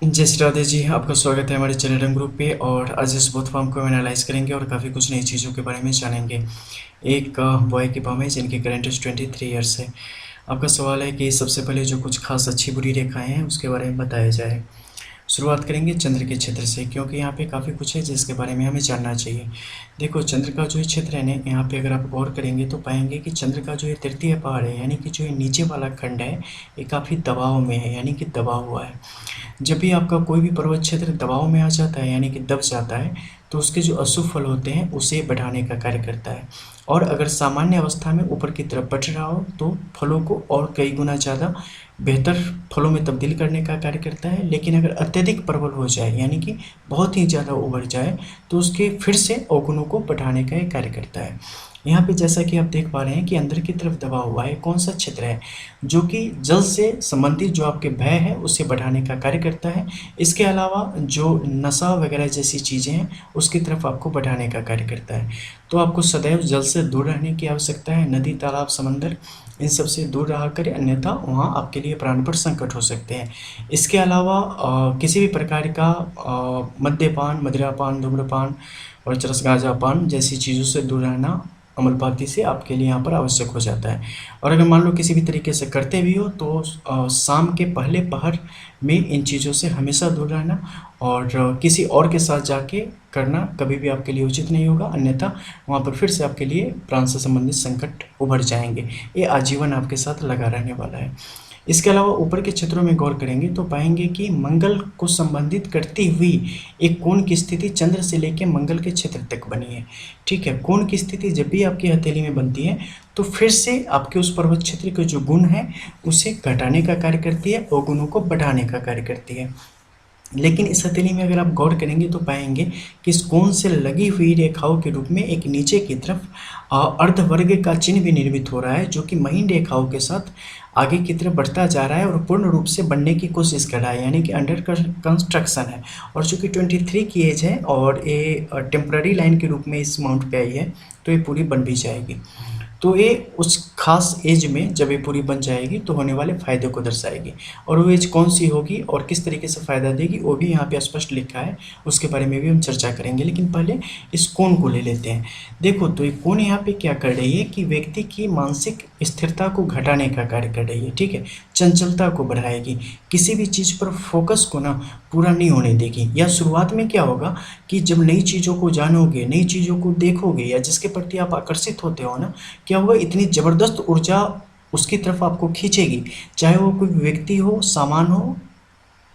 जय श्री राधे जी, आपका स्वागत है हमारे टेलीग्राम ग्रुप पे। और आज इस बोथ फॉर्म को एनालाइज करेंगे और काफ़ी कुछ नई चीज़ों के बारे में जानेंगे। एक बॉय की फॉर्म है जिनकी करंट एज 23 ईयर्स है। आपका सवाल है कि सबसे पहले जो कुछ खास अच्छी बुरी रेखाएं हैं उसके बारे में बताया जाए। शुरुआत करेंगे चंद्र के क्षेत्र से, क्योंकि यहाँ पे काफ़ी कुछ है जिसके बारे में हमें जानना चाहिए। देखो, चंद्र का जो ये क्षेत्र है ना, यहाँ पे अगर आप गौर करेंगे तो पाएंगे कि चंद्र का जो ये तृतीय पहाड़ है, यानी कि जो ये नीचे वाला खंड है, ये काफ़ी दबाव में है, यानी कि दबा हुआ है। जब भी आपका कोई भी पर्वत क्षेत्र दबाव में आ जाता है, यानी कि दब जाता है, तो उसके जो अशुभ फल होते हैं उसे बढ़ाने का कार्य करता है। और अगर सामान्य अवस्था में ऊपर की तरफ बढ़ रहा हो तो फलों को और कई गुना ज़्यादा बेहतर फलों में तब्दील करने का कार्य करता है। लेकिन अगर अत्यधिक प्रबल हो जाए, यानी कि बहुत ही ज़्यादा उभर जाए, तो उसके फिर से अवगुणों को बढ़ाने का एक कार्य करता है। यहाँ पे जैसा कि आप देख पा रहे हैं कि अंदर की तरफ दबा हुआ है, कौन सा क्षेत्र है, जो कि जल से संबंधित जो आपके भय है उसे बढ़ाने का कार्य करता है। इसके अलावा जो नशा वगैरह जैसी चीज़ें हैं उसकी तरफ आपको बढ़ाने का कार्य करता है। तो आपको सदैव जल से दूर रहने की आवश्यकता है। नदी, तालाब, समंदर, इन सब से दूर रहा करें, अन्यथा वहाँ आपके लिए प्राणपण संकट हो सकते हैं। इसके अलावा किसी भी प्रकार का मद्यपान, मदिरापान, धूम्रपान और चरस गांजापान जैसी चीज़ों से दूर रहना अमलपाती से आपके लिए यहाँ पर आवश्यक हो जाता है। और अगर मान लो किसी भी तरीके से करते भी हो तो शाम के पहले पहर में इन चीज़ों से हमेशा दूर रहना, और किसी और के साथ जाके करना कभी भी आपके लिए उचित नहीं होगा, अन्यथा वहाँ पर फिर से आपके लिए प्राण से संबंधित संकट उभर जाएंगे। ये आजीवन आपके साथ लगा रहने वाला है। इसके अलावा ऊपर के क्षेत्रों में गौर करेंगे तो पाएंगे कि मंगल को संबंधित करती हुई एक कोण की स्थिति चंद्र से लेकर मंगल के क्षेत्र तक बनी है। ठीक है, कोण की स्थिति जब भी आपकी हथेली में बनती है तो फिर से आपके उस पर्वत क्षेत्र के जो गुण है उसे घटाने का कार्य करती है और गुणों को बढ़ाने का कार्य करती है। लेकिन इस हथेली में अगर आप गौर करेंगे तो पाएंगे कि इस कोण से लगी हुई रेखाओं के रूप में एक नीचे की तरफ अर्धवर्ग का चिन्ह भी निर्मित हो रहा है, जो कि महीन रेखाओं के साथ आगे की तरफ बढ़ता जा रहा है और पूर्ण रूप से बनने की कोशिश कर रहा है, यानी कि अंडर कंस्ट्रक्शन है। और चूंकि 23 की एज है और ये टेम्पररी लाइन के रूप में इस माउंट पे आई है, तो ये पूरी बन भी जाएगी। तो ये उस खास एज में जब ये पूरी बन जाएगी तो होने वाले फ़ायदे को दर्शाएगी। और वो एज कौन सी होगी और किस तरीके से फ़ायदा देगी वो भी यहाँ पे स्पष्ट लिखा है, उसके बारे में भी हम चर्चा करेंगे। लेकिन पहले इस कोण को ले लेते हैं। देखो, तो ये कोण यहाँ पे क्या कर रही है कि व्यक्ति की मानसिक स्थिरता को घटाने का कार्य कर रही है। ठीक है, चंचलता को बढ़ाएगी, किसी भी चीज़ पर फोकस को ना पूरा नहीं होने देगी। या शुरुआत में क्या होगा कि जब नई चीज़ों को जानोगे, नई चीज़ों को देखोगे, या जिसके प्रति आप आकर्षित होते हो ना, क्या होगा, इतनी ज़बरदस्त ऊर्जा उसकी तरफ आपको खींचेगी, चाहे वो कोई व्यक्ति हो, सामान हो,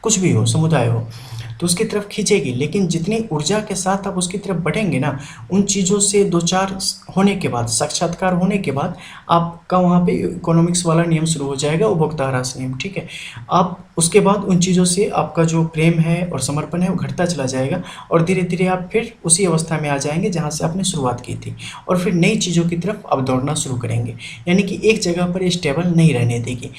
कुछ भी हो, समुदाय हो, तो उसकी तरफ खींचेगी। लेकिन जितनी ऊर्जा के साथ आप उसकी तरफ बढ़ेंगे ना, उन चीज़ों से दो चार होने के बाद, साक्षात्कार होने के बाद, आपका वहाँ पे इकोनॉमिक्स वाला नियम शुरू हो जाएगा, उपभोक्ता ह्रास नियम। ठीक है, आप उसके बाद उन चीज़ों से आपका जो प्रेम है और समर्पण है वो घटता चला जाएगा, और धीरे धीरे आप फिर उसी अवस्था में आ जाएंगे जहाँ से आपने शुरुआत की थी, और फिर नई चीज़ों की तरफ आप दौड़ना शुरू करेंगे। यानी कि एक जगह पर स्टेबल नहीं रहने देगी,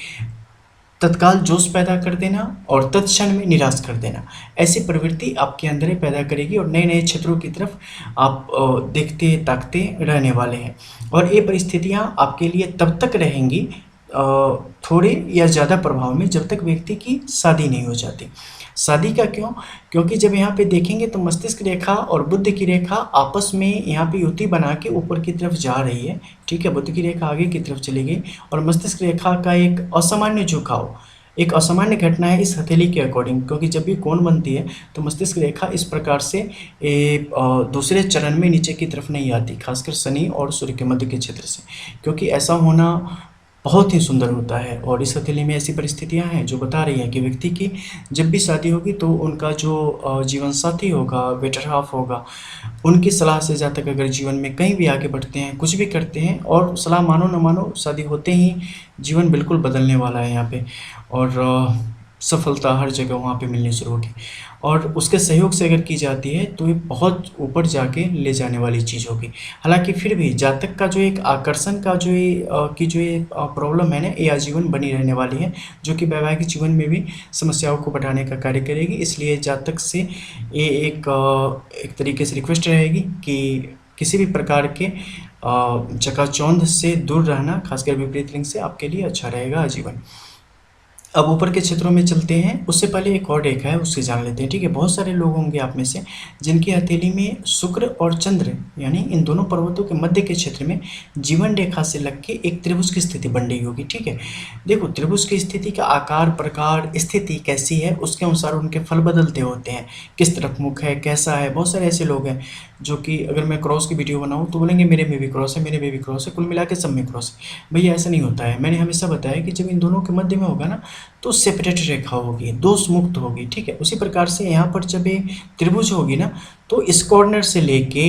तत्काल जोश पैदा कर देना और तत्क्षण में निराश कर देना, ऐसी प्रवृत्ति आपके अंदर ही पैदा करेगी, और नए नए क्षेत्रों की तरफ आप देखते ताकते रहने वाले हैं। और ये परिस्थितियाँ आपके लिए तब तक रहेंगी थोड़े या ज़्यादा प्रभाव में, जब तक व्यक्ति की शादी नहीं हो जाती। शादी का क्यों? क्योंकि जब यहाँ पे देखेंगे तो मस्तिष्क रेखा और बुद्ध की रेखा आपस में यहाँ पे युति बना के ऊपर की तरफ जा रही है। ठीक है, बुद्ध की रेखा आगे की तरफ चली गई और मस्तिष्क रेखा का एक असामान्य झुकाव, एक असामान्य घटना है इस हथेली के अकॉर्डिंग। क्योंकि जब भी कोण बनती है तो मस्तिष्क रेखा इस प्रकार से दूसरे चरण में नीचे की तरफ नहीं आती, खासकर शनि और सूर्य के मध्य के क्षेत्र से, क्योंकि ऐसा होना बहुत ही सुंदर होता है। और इस हथेली में ऐसी परिस्थितियां हैं जो बता रही हैं कि व्यक्ति की जब भी शादी होगी तो उनका जो जीवन साथी होगा, बेटर हाफ होगा, उनकी सलाह से जहाँ तक अगर जीवन में कहीं भी आगे बढ़ते हैं, कुछ भी करते हैं, और सलाह मानो न मानो, शादी होते ही जीवन बिल्कुल बदलने वाला है यहाँ पे। और सफलता हर जगह वहाँ पे मिलनी शुरू होगी, और उसके सहयोग से अगर की जाती है तो ये बहुत ऊपर जाके ले जाने वाली चीज़ होगी। हालांकि फिर भी जातक का जो एक आकर्षण का जो ये प्रॉब्लम है ना, ये आजीवन बनी रहने वाली है, जो कि वैवाहिक जीवन में भी समस्याओं को बढ़ाने का कार्य करेगी। इसलिए जातक से ये एक तरीके से रिक्वेस्ट रहेगी कि किसी भी प्रकार के चकाचौंध से दूर रहना, खासकर विपरीत लिंग से, आपके लिए अच्छा रहेगा आजीवन। अब ऊपर के क्षेत्रों में चलते हैं, उससे पहले एक और रेखा है उससे जान लेते हैं, ठीक है। बहुत सारे लोग होंगे आप में से जिनकी हथेली में शुक्र और चंद्र यानी इन दोनों पर्वतों के मध्य के क्षेत्र में जीवन रेखा से लग के एक त्रिभुज की स्थिति बन रही होगी, ठीक है। देखो त्रिभुज की स्थिति का आकार, प्रकार, स्थिति कैसी है उसके अनुसार उनके फल बदलते होते हैं, किस तरफ मुख है, कैसा है। बहुत सारे ऐसे लोग हैं जो कि अगर मैं क्रॉस की वीडियो बनाऊँ तो बोलेंगे मेरे में भी क्रॉस है, मेरे में भी क्रॉस है, कुल मिला के सब में क्रॉस है। भैया ऐसा नहीं होता है। मैंने हमेशा बताया कि जब इन दोनों के मध्य में होगा ना तो सेपरेट रेखा होगी, दोष मुक्त होगी, ठीक है। उसी प्रकार से यहाँ पर जब ये त्रिभुज होगी ना तो इस कॉर्नर से लेके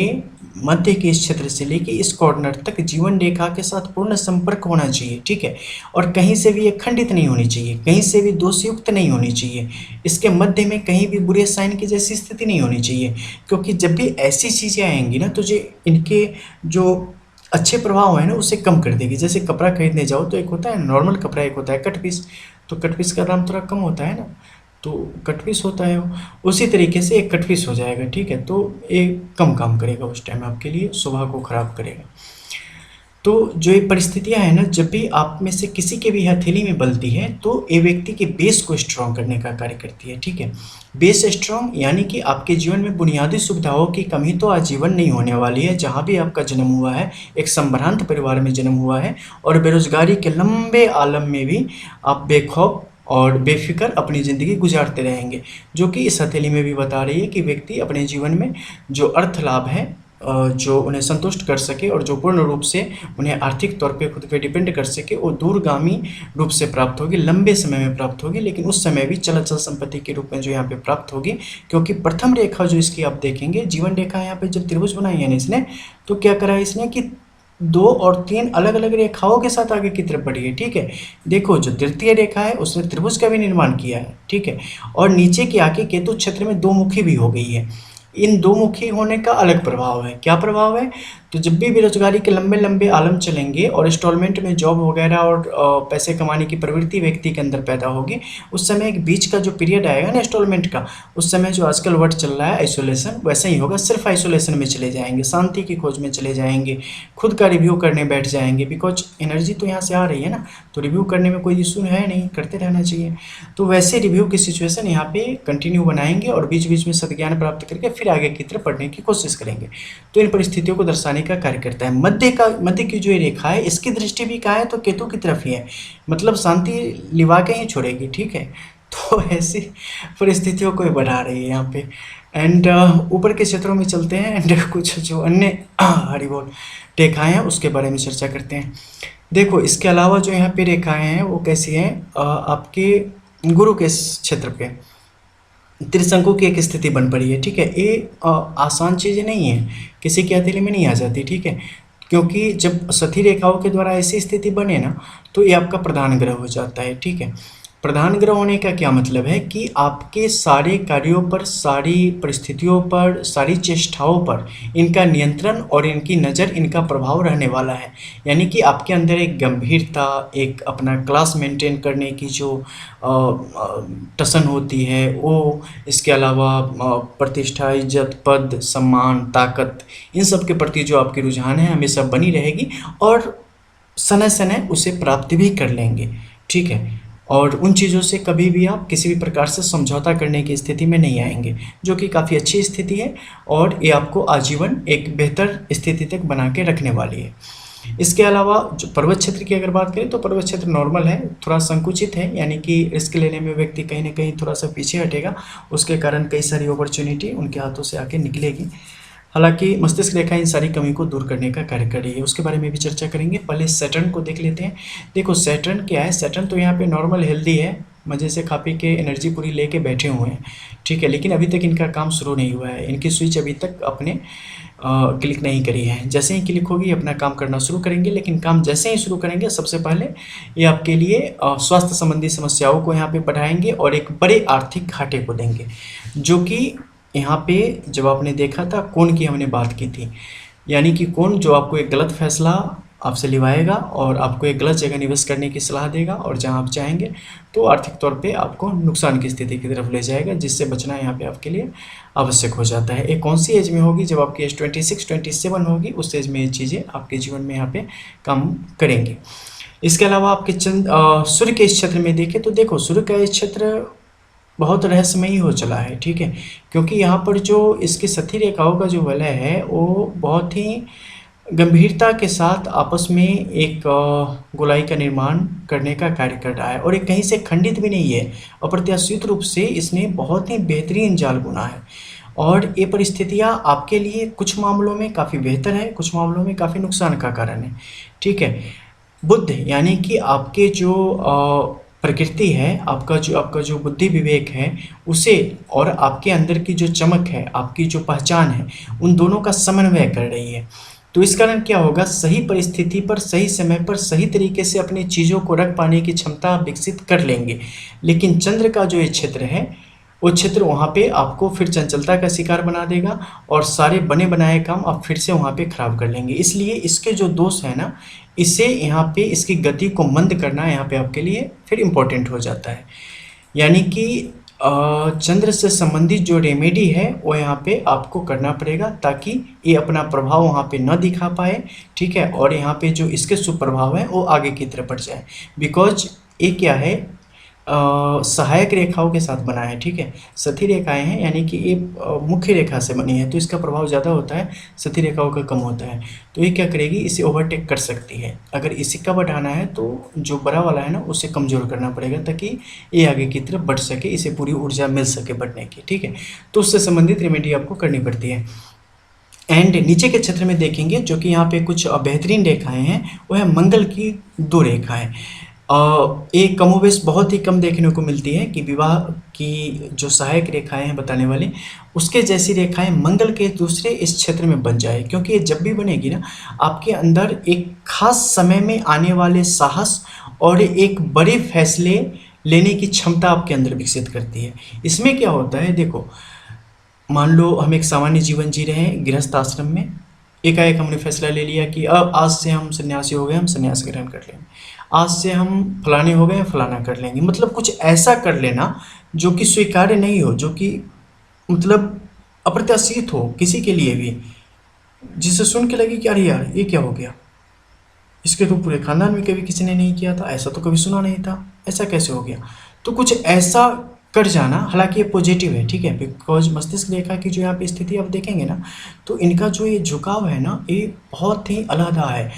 मध्य के इस क्षेत्र से लेके इस कॉर्नर तक जीवन रेखा के साथ पूर्ण संपर्क होना चाहिए, ठीक है। और कहीं से भी ये खंडित नहीं होनी चाहिए, कहीं से भी दोषयुक्त नहीं होनी चाहिए, इसके मध्य में कहीं भी बुरे साइन की जैसी स्थिति नहीं होनी चाहिए। क्योंकि जब भी ऐसी चीज़ें आएंगी ना तो जो इनके जो अच्छे प्रभाव है ना उसे कम कर देगी। जैसे कपड़ा खरीदने जाओ तो एक होता है नॉर्मल कपड़ा, एक होता है कट पीस, तो कट पीस का दाम थोड़ा कम होता है ना, तो कट पीस होता है वो। उसी तरीके से एक कट पीस हो जाएगा, ठीक है। तो एक कम काम करेगा उस टाइम आपके लिए, स्वभाव को खराब करेगा। तो जो ये परिस्थितियाँ हैं ना जब भी आप में से किसी के भी हथेली में बलती है तो ये व्यक्ति के बेस को स्ट्रॉन्ग करने का कार्य करती है, ठीक है। बेस स्ट्रॉन्ग यानी कि आपके जीवन में बुनियादी सुविधाओं की कमी तो आजीवन नहीं होने वाली है। जहाँ भी आपका जन्म हुआ है एक संभ्रांत परिवार में जन्म हुआ है और बेरोजगारी के लंबे आलम में भी आप बेखौफ और बेफिक्र अपनी ज़िंदगी गुजारते रहेंगे, जो कि इस हथेली में भी बता रही है कि व्यक्ति अपने जीवन में जो अर्थ लाभ है जो उन्हें संतुष्ट कर सके और जो पूर्ण रूप से उन्हें आर्थिक तौर पे खुद पे डिपेंड कर सके वो दूरगामी रूप से प्राप्त होगी, लंबे समय में प्राप्त होगी, लेकिन उस समय भी चल अचल संपत्ति के रूप में जो यहाँ पे प्राप्त होगी। क्योंकि प्रथम रेखा जो इसकी आप देखेंगे जीवन रेखा यहाँ पे जब त्रिभुज बनाई है ना इसने, तो क्या करा है इसने कि 2 और 3 अलग अलग रेखाओं के साथ आगे की तरफ बढ़ी है, ठीक है। देखो जो तृतीय रेखा है उसने त्रिभुज का भी निर्माण किया है, ठीक है। और नीचे की आके केतु क्षेत्र में 2 मुखी भी हो गई है। इन 2 मुखी होने का अलग प्रभाव है। क्या प्रभाव है? तो जब भी बेरोजगारी के लंबे लंबे आलम चलेंगे और इंस्टॉलमेंट में जॉब वगैरह और पैसे कमाने की प्रवृत्ति व्यक्ति के अंदर पैदा होगी, उस समय एक बीच का जो पीरियड आएगा ना इंस्टॉलमेंट का, उस समय जो आजकल वर्ड चल रहा है आइसोलेशन, वैसा ही होगा। सिर्फ आइसोलेशन में चले जाएंगे, शांति की खोज में चले जाएंगे, खुद का रिव्यू करने बैठ जाएंगे। बिकॉज एनर्जी तो यहाँ से आ रही है ना, तो रिव्यू करने में कोई इशू है नहीं, करते रहना चाहिए। तो वैसे रिव्यू की सिचुएशन यहाँ पे कंटिन्यू बनाएंगे और बीच बीच में सद्ज्ञान प्राप्त करके फिर आगे की तरफ बढ़ने की कोशिश करेंगे। तो इन परिस्थितियों को दर्शाने का कार्य करता है। मध्य की जो ये रेखा है इसकी दृष्टि भी कहाँ है तो केतु की तरफ ही है, मतलब शांति लिवा के ही छोड़ेगी, ठीक है। तो ऐसी परिस्थितियों को बढ़ा रही है यहाँ पे। एंड ऊपर के क्षेत्रों में चलते हैं एंड कुछ जो अन्य हरि बोल रेखाएं हैं उसके बारे में चर्चा करते हैं। देखो इसके अलावा जो यहाँ पे रेखाएं हैं वो कैसी हैं, आपके गुरु के क्षेत्र पे त्रिशंकु की एक स्थिति बन पड़ी है, ठीक है। ये आसान चीज़ नहीं है, किसी की हथेली में नहीं आ जाती, ठीक है। क्योंकि जब सती रेखाओं के द्वारा ऐसी स्थिति बने ना तो ये आपका प्रधान ग्रह हो जाता है, ठीक है। प्रधान ग्रह होने का क्या मतलब है कि आपके सारे कार्यों पर, सारी परिस्थितियों पर, सारी चेष्टाओं पर इनका नियंत्रण और इनकी नज़र, इनका प्रभाव रहने वाला है। यानी कि आपके अंदर एक गंभीरता, एक अपना क्लास मेंटेन करने की जो टसन होती है वो, इसके अलावा प्रतिष्ठा, इज्जत, पद, सम्मान, ताकत, इन सब के प्रति जो आपकी रुझान है हमेशा बनी रहेगी और समय समय उसे प्राप्त भी कर लेंगे, ठीक है। और उन चीज़ों से कभी भी आप किसी भी प्रकार से समझौता करने की स्थिति में नहीं आएंगे, जो कि काफ़ी अच्छी स्थिति है और ये आपको आजीवन एक बेहतर स्थिति तक बना के रखने वाली है। इसके अलावा जो पर्वत क्षेत्र की अगर बात करें तो पर्वत क्षेत्र नॉर्मल है, थोड़ा संकुचित है, यानी कि रिस्क लेने में व्यक्ति कहीं ना कहीं थोड़ा सा पीछे हटेगा, उसके कारण कई सारी अपॉर्चुनिटी उनके हाथों से आके निकलेगी। हालांकि मस्तिष्क रेखा इन सारी कमी को दूर करने का कार्य कर रही है, उसके बारे में भी चर्चा करेंगे। पहले सैटर्न को देख लेते हैं। देखो सैटर्न क्या है, सैटर्न तो यहाँ पे नॉर्मल हेल्दी है, मज़े से खा पी के एनर्जी पूरी लेके बैठे हुए हैं, ठीक है। लेकिन अभी तक इनका काम शुरू नहीं हुआ है, इनकी स्विच अभी तक अपने क्लिक नहीं करी है। जैसे ही क्लिक होगी अपना काम करना शुरू करेंगे, लेकिन काम जैसे ही शुरू करेंगे सबसे पहले ये आपके लिए स्वास्थ्य संबंधी समस्याओं को यहाँ पे बढ़ाएंगे और एक बड़े आर्थिक घाटे को देंगे, जो कि यहाँ पे जब आपने देखा था कौन की हमने बात की थी, यानी कि कौन जो आपको एक गलत फैसला आपसे लिवाएगा और आपको एक गलत जगह निवेश करने की सलाह देगा और जहाँ आप चाहेंगे तो आर्थिक तौर पे आपको नुकसान की स्थिति की तरफ ले जाएगा, जिससे बचना यहाँ पे आपके लिए आवश्यक हो जाता है। एक कौन सी एज में होगी, जब आपकी एज 26-27 होगी, उस एज में ये चीज़ें आपके जीवन में यहाँ पे काम करेंगी। इसके अलावा आपके सूर्य के इस क्षेत्र में देखें तो देखो सूर्य का इस क्षेत्र बहुत रहस्यमयी हो चला है, ठीक है, क्योंकि यहाँ पर जो इसकी सतही रेखाओं का जो वलय है वो बहुत ही गंभीरता के साथ आपस में एक गोलाई का निर्माण करने का कार्य कर रहा है और ये कहीं से खंडित भी नहीं है। अप्रत्याशित रूप से इसने बहुत ही बेहतरीन जाल बुना है और ये परिस्थितियाँ आपके लिए कुछ मामलों में काफ़ी बेहतर है, कुछ मामलों में काफ़ी नुकसान का कारण है, ठीक है। बुद्ध यानी कि आपके जो प्रकृति है, आपका जो बुद्धि विवेक है उसे और आपके अंदर की जो चमक है, आपकी जो पहचान है, उन दोनों का समन्वय कर रही है। तो इस कारण क्या होगा, सही परिस्थिति पर सही समय पर सही तरीके से अपनी चीज़ों को रख पाने की क्षमता आप विकसित कर लेंगे। लेकिन चंद्र का जो ये क्षेत्र है वो क्षेत्र वहाँ पे आपको फिर चंचलता का शिकार बना देगा और सारे बने बनाए काम आप फिर से वहाँ पे खराब कर लेंगे। इसलिए इसके जो दोष है ना, इसे यहाँ पे इसकी गति को मंद करना यहाँ पे आपके लिए फिर इम्पोर्टेंट हो जाता है। यानी कि चंद्र से संबंधित जो रेमेडी है वो यहाँ पे आपको करना पड़ेगा ताकि ये अपना प्रभाव वहाँ पे न दिखा पाए, ठीक है, और यहाँ पे जो इसके सुप्रभाव है वो आगे की तरफ बढ़ जाए। बिकॉज ये क्या है, सहायक रेखाओं के साथ बना है, ठीक है, सतही रेखाएं हैं यानी कि ये मुख्य रेखा से बनी है तो इसका प्रभाव ज़्यादा होता है, सतही रेखाओं का कम होता है। तो ये क्या करेगी, इसे ओवरटेक कर सकती है। अगर इसे का बढ़ाना है तो जो बड़ा वाला है ना उसे कमज़ोर करना पड़ेगा ताकि ये आगे की तरफ बढ़ सके, इसे पूरी ऊर्जा मिल सके बढ़ने की, ठीक है। तो उससे संबंधित रेमेडी आपको करनी पड़ती है। एंड नीचे के क्षेत्र में देखेंगे जो कि यहाँ पे कुछ बेहतरीन रेखाएं हैं, वो है मंगल की 2 रेखाएं। एक कमोवेश बहुत ही कम देखने को मिलती है कि विवाह की जो सहायक रेखाएं हैं बताने वाली, उसके जैसी रेखाएं मंगल के दूसरे इस क्षेत्र में बन जाए, क्योंकि ये जब भी बनेगी ना आपके अंदर एक खास समय में आने वाले साहस और एक बड़े फैसले लेने की क्षमता आपके अंदर विकसित करती है। इसमें क्या होता है, देखो मान लो हम एक सामान्य जीवन जी रहे हैं गृहस्थ आश्रम में, एकाएक हमने फैसला ले लिया कि अब आज से हम सन्यासी हो गए, हम सन्यास ग्रहण कर लेंगे, आज से हम फलाने हो गए, फलाना कर लेंगे। मतलब कुछ ऐसा कर लेना जो कि स्वीकार्य नहीं हो, जो कि मतलब अप्रत्याशित हो किसी के लिए भी, जिसे सुन के लगे कि अरे यार ये क्या हो गया, इसके तो पूरे खानदान में कभी किसी ने नहीं किया था, ऐसा तो कभी सुना नहीं था, ऐसा कैसे हो गया। तो कुछ ऐसा कर जाना, हालांकि ये पॉजिटिव है, ठीक है, बिकॉज मस्तिष्क रेखा की जो यहाँ पे स्थिति आप देखेंगे ना तो इनका जो ये झुकाव है ना ये बहुत ही अलहदा है,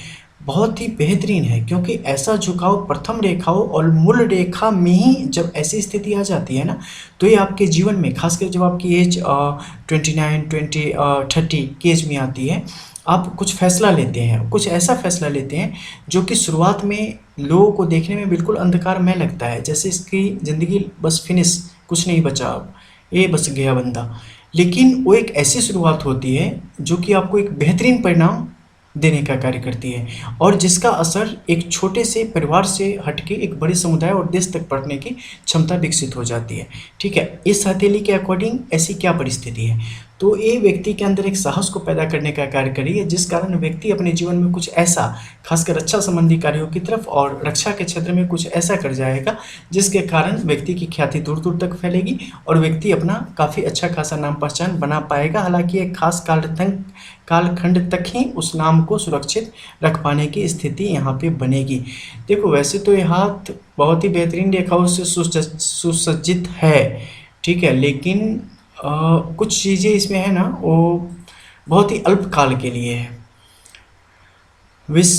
बहुत ही बेहतरीन है, क्योंकि ऐसा झुकाव प्रथम रेखाओं और मूल रेखा में ही जब ऐसी स्थिति आ जाती है ना तो ये आपके जीवन में खासकर जब आपकी एज 29, 20, 30 की एज में आती है, आप कुछ फैसला लेते हैं, कुछ ऐसा फैसला लेते हैं जो कि शुरुआत में लोगों को देखने में बिल्कुल अंधकारमय लगता है, जैसे इसकी ज़िंदगी बस फिनिश, कुछ नहीं बचा, अब ये बस गया बंदा। लेकिन वो एक ऐसी शुरुआत होती है जो कि आपको एक बेहतरीन परिणाम देने का कार्य करती है और जिसका असर एक छोटे से परिवार से हटके एक बड़े समुदाय और देश तक बढ़ने की क्षमता विकसित हो जाती है, ठीक है। इस हथेली के अकॉर्डिंग ऐसी क्या परिस्थिति है, तो ये व्यक्ति के अंदर एक साहस को पैदा करने का कार्य करी है, जिस कारण व्यक्ति अपने जीवन में कुछ ऐसा, खासकर रक्षा संबंधी कार्यों की तरफ और रक्षा के क्षेत्र में कुछ ऐसा कर जाएगा जिसके कारण व्यक्ति की ख्याति दूर दूर तक फैलेगी और व्यक्ति अपना काफ़ी अच्छा खासा नाम पहचान बना पाएगा। हालांकि एक खास कालखंड तक ही उस नाम को सुरक्षित रख पाने की स्थिति यहाँ पे बनेगी। देखो वैसे तो ये हाथ बहुत ही बेहतरीन रेखाओं से सुसज्जित है, ठीक है, लेकिन कुछ चीज़ें इसमें है ना वो बहुत ही अल्प काल के लिए है। विष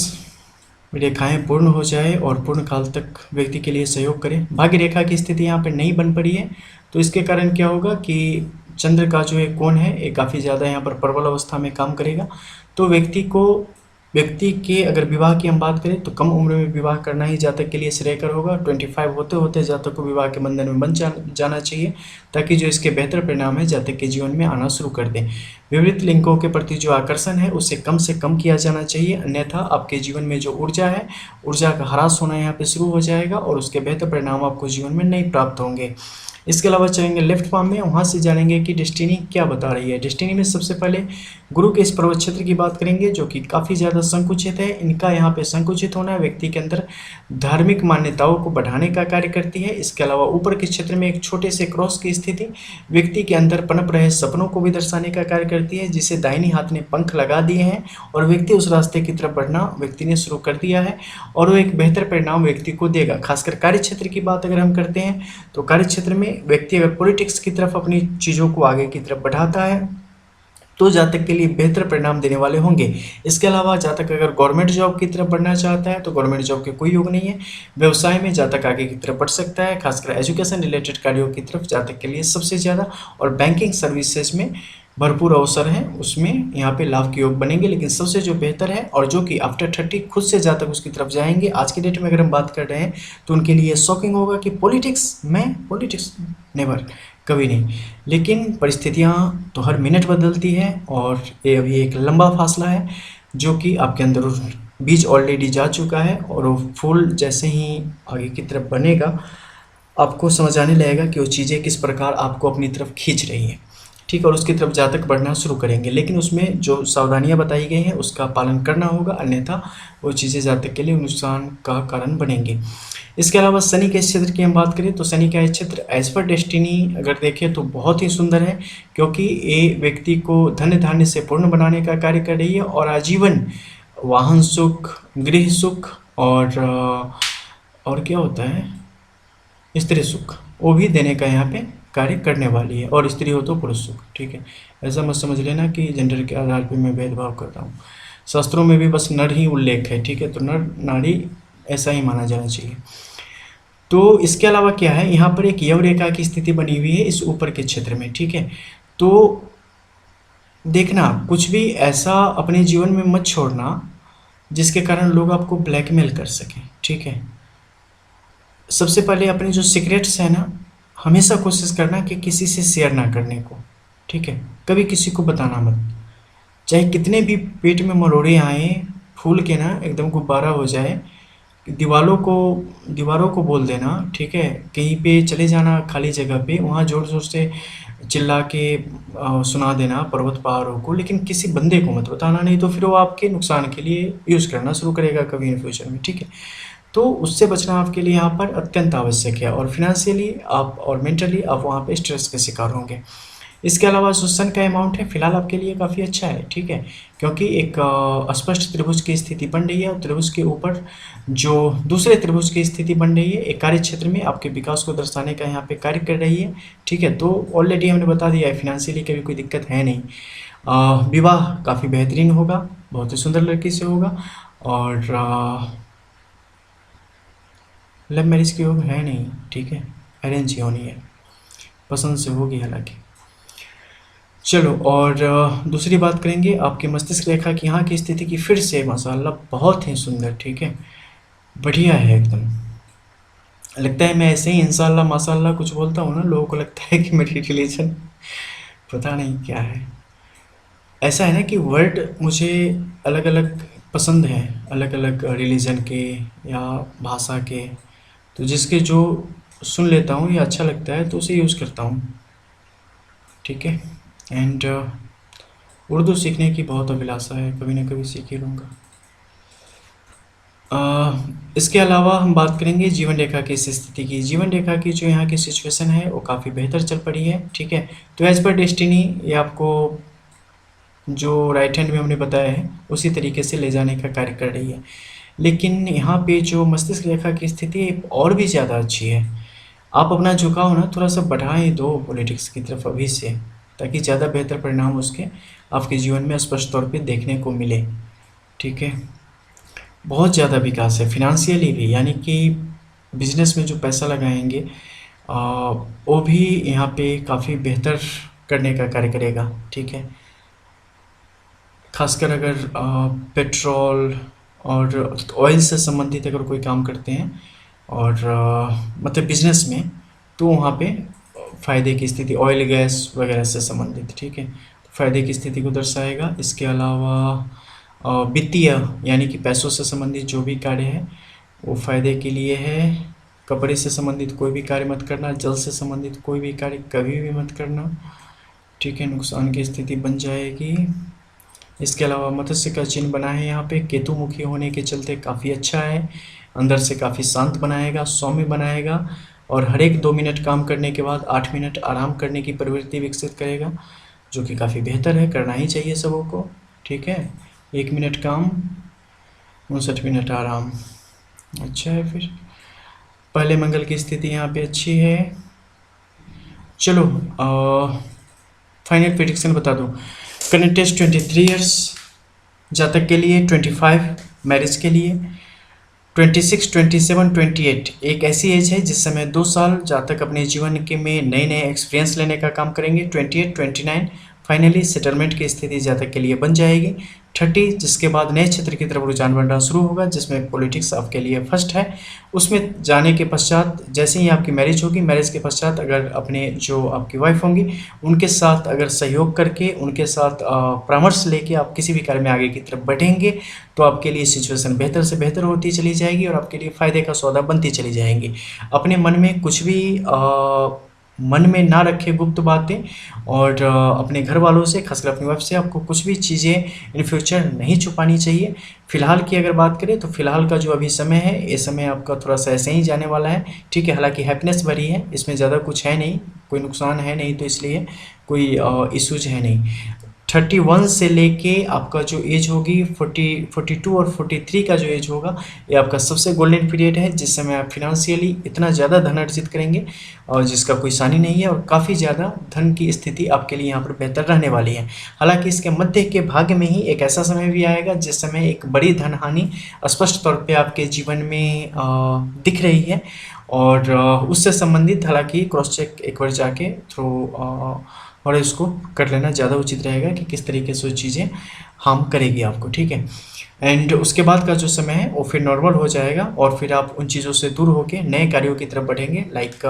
रेखाएं पूर्ण हो जाए और पूर्ण काल तक व्यक्ति के लिए सहयोग करें। भाग्य रेखा की स्थिति यहाँ पर नहीं बन पड़ी है, तो इसके कारण क्या होगा कि चंद्र का जो एक कोण है ये काफ़ी ज़्यादा यहाँ पर प्रबल अवस्था में काम करेगा। तो व्यक्ति के अगर विवाह की हम बात करें तो कम उम्र में विवाह करना ही जातक के लिए श्रेयकर होगा। 25 होते होते जातक को विवाह के बंधन में बन जाना चाहिए ताकि जो इसके बेहतर परिणाम है जातक के जीवन में आना शुरू कर दें। विपरीत लिंगों के प्रति जो आकर्षण है उसे कम से कम किया जाना चाहिए, अन्यथा आपके जीवन में जो ऊर्जा है, ऊर्जा का ह्रास होना यहाँ पे शुरू हो जाएगा और उसके बेहतर परिणाम आपको जीवन में नहीं प्राप्त होंगे। इसके अलावा चलेंगे लेफ्ट पाम में, वहाँ से जानेंगे कि डेस्टिनी क्या बता रही है। डेस्टिनी में सबसे पहले गुरु के इस पर्वत क्षेत्र की बात करेंगे जो कि काफ़ी ज़्यादा संकुचित है। इनका यहाँ पे संकुचित होना व्यक्ति के अंदर धार्मिक मान्यताओं को बढ़ाने का कार्य करती है। इसके अलावा ऊपर के क्षेत्र में एक छोटे से क्रॉस की स्थिति व्यक्ति के अंदर पनप रहे सपनों को भी दर्शाने का कार्य करती है, जिसे दाहिनी हाथ ने पंख लगा दिए हैं और व्यक्ति उस रास्ते की तरफ बढ़ना व्यक्ति ने शुरू कर दिया है और वो एक बेहतर परिणाम व्यक्ति को देगा। खासकर कार्य क्षेत्र की बात अगर हम करते हैं तो कार्य क्षेत्र में व्यक्ति अगर पॉलिटिक्स की तरफ अपनी चीज़ों को आगे की तरफ बढ़ाता है तो जातक के लिए बेहतर परिणाम देने वाले होंगे। इसके अलावा जातक अगर गवर्नमेंट जॉब की तरफ बढ़ना चाहता है तो गवर्नमेंट जॉब के कोई योग नहीं है। व्यवसाय में जातक आगे की तरफ बढ़ सकता है, खासकर एजुकेशन रिलेटेड कार्यों की तरफ जातक के लिए सबसे ज़्यादा, और बैंकिंग सर्विसेज में भरपूर अवसर हैं, उसमें यहाँ पे लाभ के योग बनेंगे। लेकिन सबसे जो बेहतर है और जो कि आफ्टर 30 खुद से जातक उसकी तरफ जाएंगे, आज की डेट में अगर हम बात कर रहे हैं तो उनके लिए शॉकिंग होगा कि पॉलिटिक्स नेवर, कभी नहीं। लेकिन परिस्थितियाँ तो हर मिनट बदलती हैं और ये अभी एक लंबा फासला है जो कि आपके अंदर बीज ऑलरेडी जा चुका है और वो फूल जैसे ही आगे की तरफ बनेगा आपको समझ आने लगेगा कि वो चीज़ें किस प्रकार आपको अपनी तरफ खींच रही हैं, ठीक, और उसकी तरफ जातक बढ़ना शुरू करेंगे। लेकिन उसमें जो सावधानियां बताई गई हैं उसका पालन करना होगा, अन्यथा वो चीज़ें जातक के लिए नुकसान का कारण बनेंगे। इसके अलावा शनि के क्षेत्र की हम बात करें तो शनि का क्षेत्र एज पर डेस्टिनी अगर देखें तो बहुत ही सुंदर है, क्योंकि ये व्यक्ति को धन धान्य से पूर्ण बनाने का कार्य कर रही है और आजीवन वाहन सुख, गृह सुख और क्या होता है स्त्री सुख वो भी देने का यहाँ पे कार्य करने वाली है, और स्त्री हो तो पुरुष सुख, ठीक है। ऐसा मत समझ लेना कि जेंडर के आधार पे मैं भेदभाव करता हूँ, शास्त्रों में भी बस नर ही उल्लेख है, ठीक है, तो नर नारी ऐसा ही माना जाना चाहिए। तो इसके अलावा क्या है, यहाँ पर एक यव रेखा की स्थिति बनी हुई है इस ऊपर के क्षेत्र में, ठीक है। तो देखना कुछ भी ऐसा अपने जीवन में मत छोड़ना जिसके कारण लोग आपको ब्लैकमेल कर सकें, ठीक है। सबसे पहले अपने जो सीक्रेट्स हैं ना, हमेशा कोशिश करना कि किसी से शेयर ना करने को, ठीक है, कभी किसी को बताना मत। चाहे कितने भी पेट में मरोड़े आए, फूल के ना एकदम गुब्बारा हो जाए, दीवारों को बोल देना, ठीक है, कहीं पे चले जाना खाली जगह पे, वहाँ ज़ोर ज़ोर से चिल्ला के सुना देना पर्वत पहाड़ों को, लेकिन किसी बंदे को मत बताना, नहीं तो फिर वो आपके नुकसान के लिए यूज़ करना शुरू करेगा कभी इन फ्यूचर में, ठीक है। तो उससे बचना आपके लिए यहाँ पर अत्यंत आवश्यक है, और फिनेंशियली आप और मेंटली आप वहाँ पे स्ट्रेस के शिकार होंगे। इसके अलावा जो सन का अमाउंट है फिलहाल आपके लिए काफ़ी अच्छा है, ठीक है, क्योंकि एक स्पष्ट त्रिभुज की स्थिति बन रही है और त्रिभुज के ऊपर जो दूसरे त्रिभुज की स्थिति बन रही है एक कार्य क्षेत्र में आपके विकास को दर्शाने का यहाँ पे कार्य कर रही है, ठीक है। तो ऑलरेडी हमने बता दिया है फिनेंशियली कभी कोई दिक्कत है नहीं। विवाह काफ़ी बेहतरीन होगा, बहुत ही सुंदर लड़की से होगा, और लव मैरिज की योग है नहीं, ठीक है, अरेंज ही होनी है, पसंद से होगी हालांकि। चलो, और दूसरी बात करेंगे आपके मस्तिष्क रेखा की यहाँ की स्थिति की, फिर से माशाल्लाह बहुत ही सुंदर, ठीक है, बढ़िया है एकदम। लगता है मैं ऐसे ही इंशाल्लाह माशाल्लाह कुछ बोलता हूँ ना, लोगों को लगता है कि मेरी रिलीजन पता नहीं क्या है। ऐसा है ना कि वर्ड मुझे अलग अलग पसंद है, अलग अलग रिलीजन के या भाषा के, तो जिसके जो सुन लेता हूँ या अच्छा लगता है तो उसे यूज़ करता हूँ, ठीक है। एंड उर्दू सीखने की बहुत अभिलाषा है, कभी ना कभी सीख ही लूँगा। इसके अलावा हम बात करेंगे जीवन रेखा की इस स्थिति की। जीवन रेखा की जो यहाँ की सिचुएशन है वो काफ़ी बेहतर चल पड़ी है, ठीक है। तो एज पर डेस्टिनी ये आपको जो राइट हैंड में हमने बताया है उसी तरीके से ले जाने का कार्य कर रही है, लेकिन यहाँ पे जो मस्तिष्क रेखा की स्थिति है और भी ज़्यादा अच्छी है। आप अपना झुकाव ना थोड़ा सा बढ़ाएं दो पॉलिटिक्स की तरफ अभी से, ताकि ज़्यादा बेहतर परिणाम उसके आपके जीवन में स्पष्ट तौर पे देखने को मिले, ठीक है। बहुत ज़्यादा विकास है फिनेंशियली भी, यानी कि बिजनेस में जो पैसा लगाएंगे वो भी यहाँ पे काफ़ी बेहतर करने का कार्य करेगा, ठीक है। खासकर अगर पेट्रोल और ऑयल से संबंधित अगर कोई काम करते हैं और मतलब बिजनेस में, तो वहाँ पे फ़ायदे की स्थिति, ऑयल गैस वगैरह से संबंधित, ठीक है, तो फ़ायदे की स्थिति को दर्शाएगा। इसके अलावा वित्तीय यानी कि पैसों से संबंधित जो भी कार्य है वो फ़ायदे के लिए है। कपड़े से संबंधित कोई भी कार्य मत करना, जल से संबंधित कोई भी कार्य कभी भी मत करना, ठीक है, नुकसान की स्थिति बन जाएगी। इसके अलावा मत्स्य का चिन्ह बना है यहाँ पे, केतु मुखी होने के चलते काफ़ी अच्छा है, अंदर से काफ़ी शांत बनाएगा, सौम्य बनाएगा, और हर एक 2 मिनट काम करने के बाद 8 मिनट आराम करने की प्रवृत्ति विकसित करेगा, जो कि काफ़ी बेहतर है, करना ही चाहिए सबों को, ठीक है। 1 मिनट काम, 59 मिनट आराम, अच्छा है। फिर पहले मंगल की स्थिति यहाँ पे अच्छी है। चलो फाइनल प्रेडिक्शन बता दो। करंट एज 23 ईयर्स जातक के लिए, 25 मैरिज के लिए, 26, 27, 28 एक ऐसी एज है जिस समय 2 साल जातक अपने जीवन के में नए नए एक्सपीरियंस लेने का काम करेंगे। 28, 29 फाइनली सेटलमेंट की स्थिति जातक के लिए बन जाएगी। 30 जिसके बाद नए क्षेत्र की तरफ रुझान बढ़ना शुरू होगा, जिसमें पॉलिटिक्स आपके लिए फर्स्ट है। उसमें जाने के पश्चात जैसे ही आपकी मैरिज होगी, मैरिज के पश्चात अगर अपने जो आपकी वाइफ होंगी उनके साथ अगर सहयोग करके, उनके साथ परामर्श लेके आप किसी भी कार्य में आगे की तरफ बढ़ेंगे तो आपके लिए सिचुएशन बेहतर से बेहतर होती चली जाएगी और आपके लिए फ़ायदे का सौदा बनती चली जाएंगी। अपने मन में कुछ भी मन में ना रखे गुप्त बातें, और अपने घर वालों से, खासकर अपनी वाइफ से आपको कुछ भी चीज़ें इन फ्यूचर नहीं छुपानी चाहिए। फ़िलहाल की अगर बात करें तो फ़िलहाल का जो अभी समय है, ये समय आपका थोड़ा सा ऐसे ही जाने वाला है, ठीक है। हालांकि हैप्पीनेस भरी है, इसमें ज़्यादा कुछ है नहीं, कोई नुकसान है नहीं, तो इसलिए कोई इश्यूज है नहीं। 31 से लेके आपका जो एज होगी 40, 42 और 43 का जो एज होगा, ये आपका सबसे गोल्डन पीरियड है, जिस समय आप फिनेंशियली इतना ज़्यादा धन अर्जित करेंगे और जिसका कोई सानी नहीं है, और काफ़ी ज़्यादा धन की स्थिति आपके लिए यहाँ पर बेहतर रहने वाली है। हालांकि इसके मध्य के भाग में ही एक ऐसा समय भी आएगा जिस समय एक बड़ी धन हानि स्पष्ट तौर पे आपके जीवन में दिख रही है, और उससे संबंधित हालांकि क्रॉस चेक एक बार जाके थ्रू और इसको कर लेना ज़्यादा उचित रहेगा कि किस तरीके से वो चीज़ें हार्म करेगी आपको, ठीक है। एंड उसके बाद का जो समय है वो फिर नॉर्मल हो जाएगा, और फिर आप उन चीज़ों से दूर होकर नए कार्यों की तरफ बढ़ेंगे। लाइक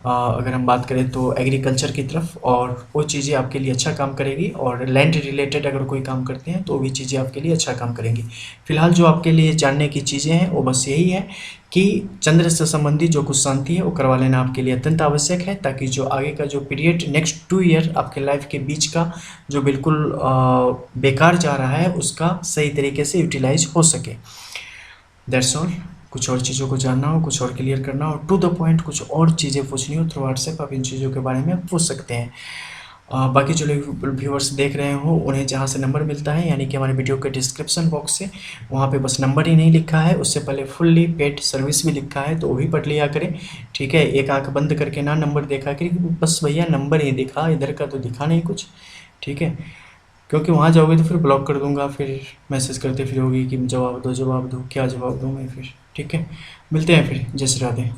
अगर हम बात करें तो एग्रीकल्चर की तरफ, और वो चीज़ें आपके लिए अच्छा काम करेगी, और लैंड रिलेटेड अगर कोई काम करते हैं तो वो भी चीज़ें आपके लिए अच्छा काम करेंगी। फिलहाल जो आपके लिए जानने की चीज़ें हैं वो बस यही है कि चंद्र से संबंधित जो कुछ शांति है वो करवा लेना आपके लिए अत्यंत आवश्यक है, ताकि जो आगे का जो पीरियड नेक्स्ट 2 ईयर आपके लाइफ के बीच का जो बिल्कुल बेकार जा रहा है उसका सही तरीके से यूटिलाइज हो सके। That's all. कुछ और चीज़ों को जानना हो, कुछ और क्लियर करना हो, टू द पॉइंट कुछ और चीज़ें पूछनी हो थ्रू व्हाट्सएप आप इन चीज़ों के बारे में पूछ सकते हैं। बाकी जो लोग व्यूअर्स देख रहे हो उन्हें जहाँ से नंबर मिलता है, यानी कि हमारे वीडियो के डिस्क्रिप्शन बॉक्स से, वहाँ पे बस नंबर ही नहीं लिखा है, उससे पहले फुल्ली पेड सर्विस भी लिखा है, तो वो भी पढ़ लिया करें, ठीक है। एक आंख बंद करके ना नंबर देखा करें, बस भैया नंबर ही दिखा, इधर का तो दिखा नहीं कुछ, ठीक है। क्योंकि वहाँ जाओगे तो फिर ब्लॉक कर दूंगा, फिर मैसेज करते फिर होगी कि जवाब दो, क्या जवाब दूँ मैं फिर, ठीक है। मिलते हैं फिर, जय श्री राधे।